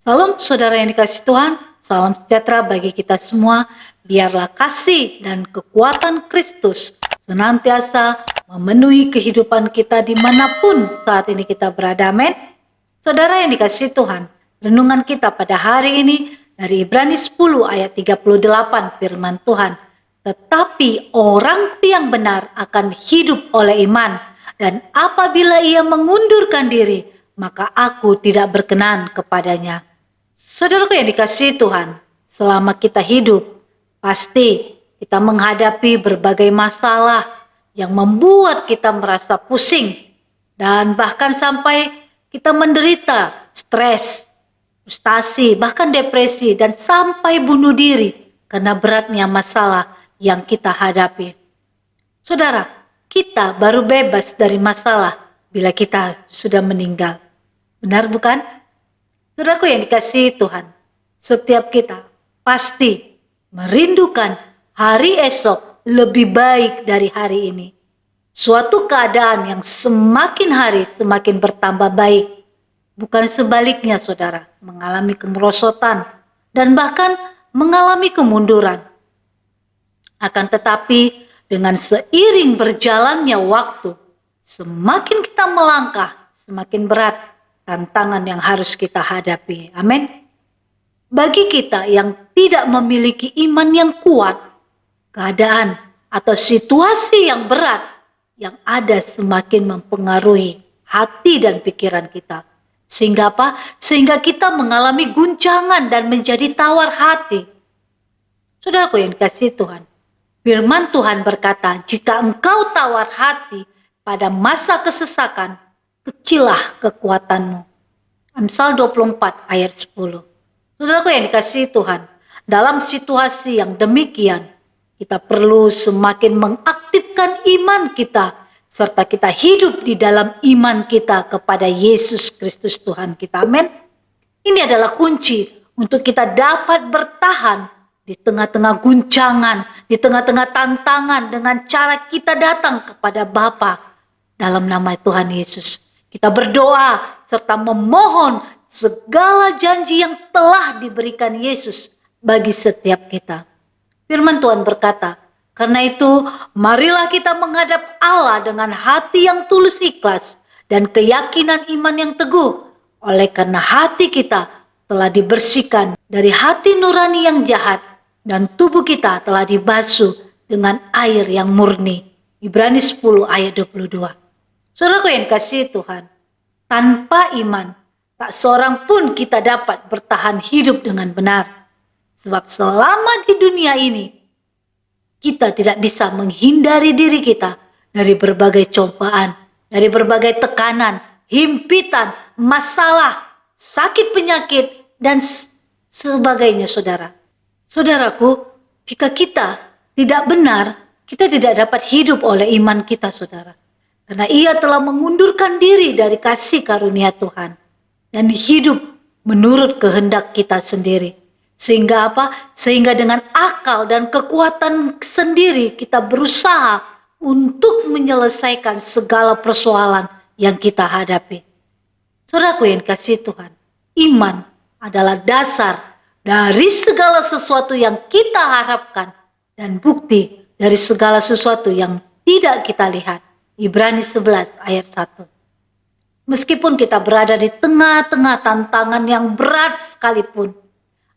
Salam saudara yang dikasihi Tuhan, salam sejahtera bagi kita semua. Biarlah kasih dan kekuatan Kristus senantiasa memenuhi kehidupan kita dimanapun saat ini kita berada. Amin. Saudara yang dikasihi Tuhan, renungan kita pada hari ini dari Ibrani 10 ayat 38 firman Tuhan. Tetapi orang yang benar akan hidup oleh iman, dan apabila ia mengundurkan diri, maka aku tidak berkenan kepadanya. Saudaraku yang dikasihi Tuhan, selama kita hidup, pasti kita menghadapi berbagai masalah yang membuat kita merasa pusing dan bahkan sampai kita menderita stres, frustasi, bahkan depresi dan sampai bunuh diri karena beratnya masalah yang kita hadapi. Saudara, kita baru bebas dari masalah bila kita sudah meninggal. Benar bukan? Saudaraku yang dikasihi Tuhan, setiap kita pasti merindukan hari esok lebih baik dari hari ini. Suatu keadaan yang semakin hari semakin bertambah baik. Bukan sebaliknya saudara, mengalami kemerosotan dan bahkan mengalami kemunduran. Akan tetapi dengan seiring berjalannya waktu, semakin kita melangkah, semakin berat tantangan yang harus kita hadapi. Amin. Bagi kita yang tidak memiliki iman yang kuat, keadaan atau situasi yang berat yang ada semakin mempengaruhi hati dan pikiran kita. Sehingga apa? Sehingga kita mengalami guncangan dan menjadi tawar hati. Saudaraku yang dikasihi Tuhan, firman Tuhan berkata, jika engkau tawar hati pada masa kesesakan, kecillah kekuatanmu. Amsal 24 ayat 10. Saudaraku yang dikasihi Tuhan, dalam situasi yang demikian, kita perlu semakin mengaktifkan iman kita, serta kita hidup di dalam iman kita kepada Yesus Kristus Tuhan kita. Amin. Ini adalah kunci untuk kita dapat bertahan di tengah-tengah guncangan, di tengah-tengah tantangan dengan cara kita datang kepada Bapa dalam nama Tuhan Yesus. Kita berdoa serta memohon segala janji yang telah diberikan Yesus bagi setiap kita. Firman Tuhan berkata, karena itu marilah kita menghadap Allah dengan hati yang tulus ikhlas dan keyakinan iman yang teguh. Oleh karena hati kita telah dibersihkan dari hati nurani yang jahat dan tubuh kita telah dibasuh dengan air yang murni. Ibrani 10 ayat 22. Saudaraku yang dikasihi Tuhan, tanpa iman, tak seorang pun kita dapat bertahan hidup dengan benar. Sebab selama di dunia ini, kita tidak bisa menghindari diri kita dari berbagai cobaan, dari berbagai tekanan, himpitan, masalah, sakit penyakit, dan sebagainya saudara. Saudaraku, jika kita tidak benar, kita tidak dapat hidup oleh iman kita saudara. Karena ia telah mengundurkan diri dari kasih karunia Tuhan. Dan hidup menurut kehendak kita sendiri. Sehingga apa? Sehingga dengan akal dan kekuatan sendiri kita berusaha untuk menyelesaikan segala persoalan yang kita hadapi. Saudaraku yang dikasihi Tuhan, iman adalah dasar dari segala sesuatu yang kita harapkan dan bukti dari segala sesuatu yang tidak kita lihat. Ibrani 11 ayat 1. Meskipun kita berada di tengah-tengah tantangan yang berat sekalipun,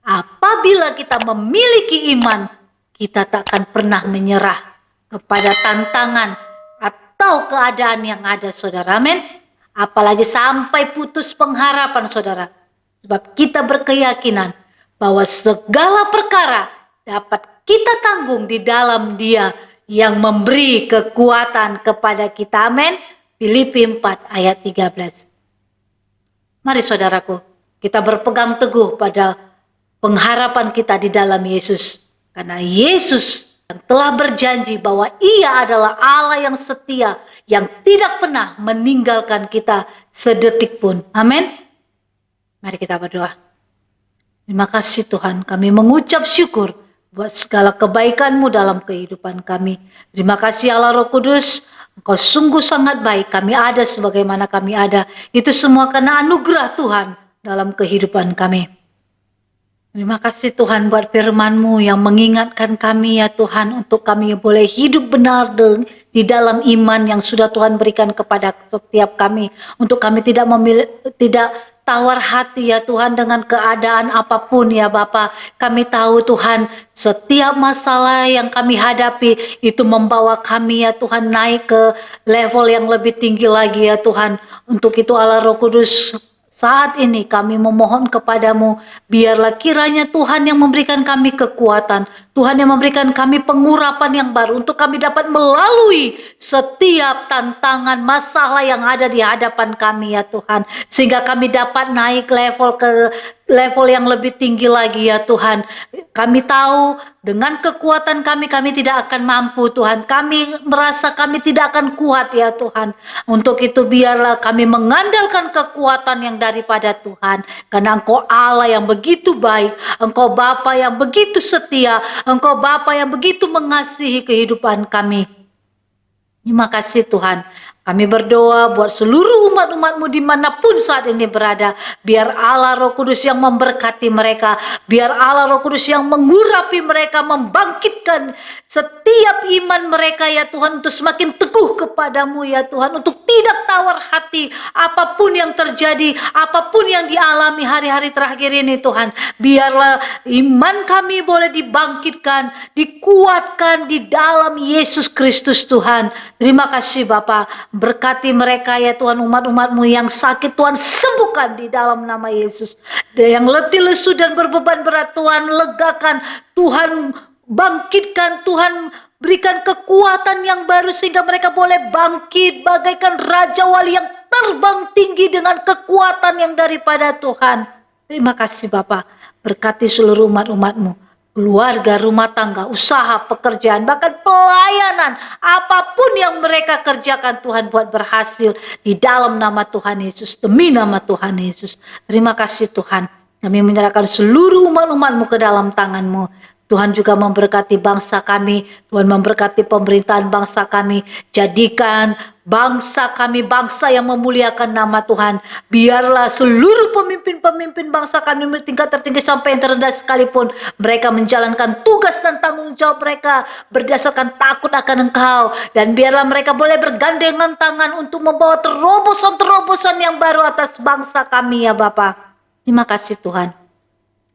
apabila kita memiliki iman, kita tak akan pernah menyerah kepada tantangan atau keadaan yang ada, saudara. Amin. Apalagi sampai putus pengharapan, saudara. Sebab kita berkeyakinan bahwa segala perkara dapat kita tanggung di dalam Dia yang memberi kekuatan kepada kita. Amin. Filipi 4 ayat 13. Mari saudaraku, kita berpegang teguh pada pengharapan kita di dalam Yesus. Karena Yesus telah berjanji bahwa Ia adalah Allah yang setia, yang tidak pernah meninggalkan kita sedetik pun. Amin. Mari kita berdoa. Terima kasih Tuhan, kami mengucap syukur buat segala kebaikan-Mu dalam kehidupan kami. Terima kasih Allah Roh Kudus, Engkau sungguh sangat baik. Kami ada sebagaimana kami ada. Itu semua karena anugerah Tuhan. dalam kehidupan kami. Terima kasih Tuhan buat firman-Mu yang mengingatkan kami ya Tuhan, untuk kami boleh hidup benar di dalam iman yang sudah Tuhan berikan kepada setiap kami. Untuk kami tidak tawar hati ya Tuhan dengan keadaan apapun ya Bapa. Kami tahu Tuhan, setiap masalah yang kami hadapi itu membawa kami ya Tuhan naik ke level yang lebih tinggi lagi ya Tuhan. Untuk itu Allah Roh Kudus, saat ini kami memohon kepadamu, biarlah kiranya Tuhan yang memberikan kami kekuatan, Tuhan yang memberikan kami pengurapan yang baru, untuk kami dapat melalui setiap tantangan masalah yang ada di hadapan kami ya Tuhan, sehingga kami dapat naik level yang lebih tinggi lagi ya Tuhan. Kami tahu dengan kekuatan kami tidak akan mampu Tuhan. Kami merasa kami tidak akan kuat ya Tuhan. Untuk itu biarlah kami mengandalkan kekuatan yang daripada Tuhan. Karena Engkau Allah yang begitu baik. Engkau Bapa yang begitu setia. Engkau Bapa yang begitu mengasihi kehidupan kami. Terima kasih Tuhan. Kami berdoa buat seluruh umat-umat-Mu dimanapun saat ini berada. Biar Allah Roh Kudus yang memberkati mereka. Biar Allah Roh Kudus yang mengurapi mereka, membangkitkan setiap iman mereka ya Tuhan, untuk semakin teguh kepadamu ya Tuhan, untuk tidak tawar hati apapun yang terjadi, apapun yang dialami hari-hari terakhir ini Tuhan. Biarlah iman kami boleh dibangkitkan, dikuatkan di dalam Yesus Kristus Tuhan. Terima kasih Bapa. Berkati mereka ya Tuhan, umat-umat-Mu yang sakit Tuhan sembuhkan di dalam nama Yesus. Dan yang letih lesu dan berbeban berat Tuhan legakan, Tuhan bangkitkan, Tuhan berikan kekuatan yang baru sehingga mereka boleh bangkit bagaikan Raja Wali yang terbang tinggi dengan kekuatan yang daripada Tuhan. Terima kasih Bapa. Berkati seluruh umat-umat-Mu, keluarga, rumah tangga, usaha, pekerjaan, bahkan pelayanan, apapun yang mereka kerjakan Tuhan buat berhasil di dalam nama Tuhan Yesus, demi nama Tuhan Yesus. Terima kasih Tuhan. Kami menyerahkan seluruh umat-umat-Mu ke dalam tangan-Mu. Tuhan juga memberkati bangsa kami, Tuhan memberkati pemerintahan bangsa kami. Jadikan bangsa kami bangsa yang memuliakan nama Tuhan. Biarlah seluruh pemimpin-pemimpin bangsa kami, tingkat tertinggi sampai yang terendah sekalipun, mereka menjalankan tugas dan tanggung jawab mereka berdasarkan takut akan Engkau. Dan biarlah mereka boleh bergandengan tangan untuk membawa terobosan-terobosan yang baru atas bangsa kami ya Bapa. Terima kasih Tuhan.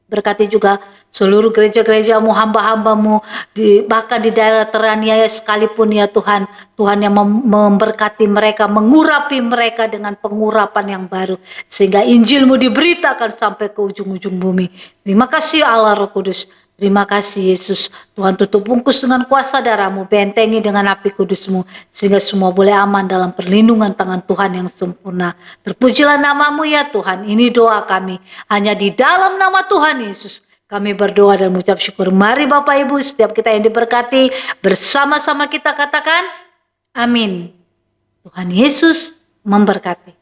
Berkati juga seluruh gereja-gereja-Mu, hamba-hamba-Mu, bahkan di daerah teraniaya sekalipun ya Tuhan. Tuhan yang memberkati mereka, mengurapi mereka dengan pengurapan yang baru, sehingga Injil-Mu diberitakan sampai ke ujung-ujung bumi. Terima kasih Allah Roh Kudus. Terima kasih Yesus. Tuhan tutup bungkus dengan kuasa darah-Mu, bentengi dengan api kudus-Mu, sehingga semua boleh aman dalam perlindungan tangan Tuhan yang sempurna. Terpujilah nama-Mu ya Tuhan. Ini doa kami. Hanya di dalam nama Tuhan Yesus kami berdoa dan mengucap syukur. Mari Bapak Ibu, setiap kita yang diberkati, bersama-sama kita katakan amin. Tuhan Yesus memberkati.